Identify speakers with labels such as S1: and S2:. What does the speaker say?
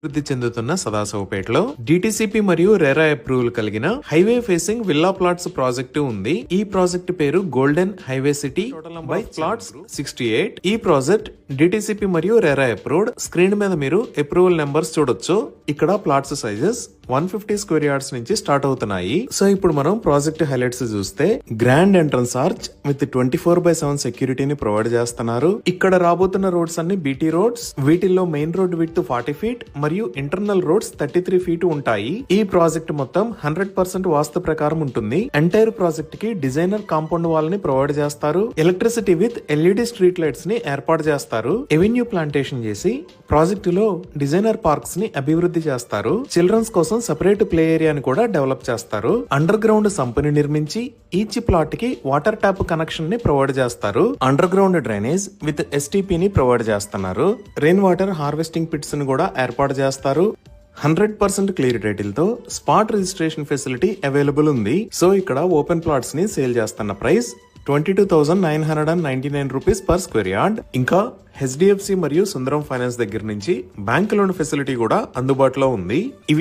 S1: అభివృద్ధి చెందుతున్న సదాశివపేటలో డిటిసిపి మరియు రెరా అప్రూవల్ కలిగిన highway facing villa plots project ఉంది. ఈ ప్రాజెక్టు పేరు golden highway city by plots 68. ఈ ప్రాజెక్ట్ డిటిసిపి మరియు రెరా అప్రూవ్డ్. స్క్రీన్ మీద మీరు అప్రూవల్ నెంబర్స్ చూడొచ్చు. ఇక్కడ ప్లాట్స్ సైజెస్ 150 స్క్వేర్ యార్డ్స్ నుంచి స్టార్ట్ అవుతున్నాయి. సో ఇప్పుడు మనం ప్రాజెక్ట్ హైలైట్స్ చూస్తే గ్రాండ్ ఎంట్రన్స్ ఆర్చ్ విత్ 24/7 సెక్యూరిటీని ప్రొవైడ్ చేస్తున్నారు. ఇక్కడ రాబోతున్న రోడ్స్ అన్ని బీటీ రోడ్స్. వీటిల్లో మెయిన్ రోడ్ విడ్త్ 40 ఫీట్ మరియు ఇంటర్నల్ రోడ్స్ 33 ఫీట్ ఉంటాయి. ఈ ప్రాజెక్ట్ మొత్తం 100% వాస్తు ప్రకారం ఉంటుంది. ఎంటైర్ ప్రాజెక్ట్ కి డిజైనర్ కాంపౌండ్ వాల్ ని ప్రొవైడ్ చేస్తారు. Electricity with LED street lights ని ఏర్పాటు చేస్తారు. ఎవెన్యూ ప్లాంటేషన్ చేసి ప్రాజెక్టులో డిజైనర్ పార్క్స్ ని అభివృద్ధి చేస్తారు. చిల్డ్రన్స్ కోసం సెపరేట్ ప్లే ఏరియాని కూడా డెవలప్ చేస్తారు. అండర్ గ్రౌండ్ సంపుని నిర్మించి ఈచ్ ప్లాట్ కి వాటర్ ట్యాప్ కనెక్షన్ ని ప్రొవైడ్ చేస్తారు. Under ground drainage with STP ని ప్రొవైడ్ చేస్తున్నారు. రెయిన్ వాటర్ హార్వెస్టింగ్ పిట్స్ ని కూడా ఏర్పాటు చేస్తారు. 100% క్లియర్ టైటిల్ తో స్పాట్ రిజిస్ట్రేషన్ ఫెసిలిటీ అవైలబుల్ ఉంది. సో ఇక్కడ ఓపెన్ ప్లాట్స్ ని సేల్ చేస్తున్న price 22,999 rupees per square yard. ఇంకా హెచ్డిఎఫ్సి మరియు సుందరం ఫైనాన్స్ దగ్గర నుంచి బ్యాంక్ లోన్ ఫెసిలిటీ కూడా అందుబాటులో ఉంది. ఇవి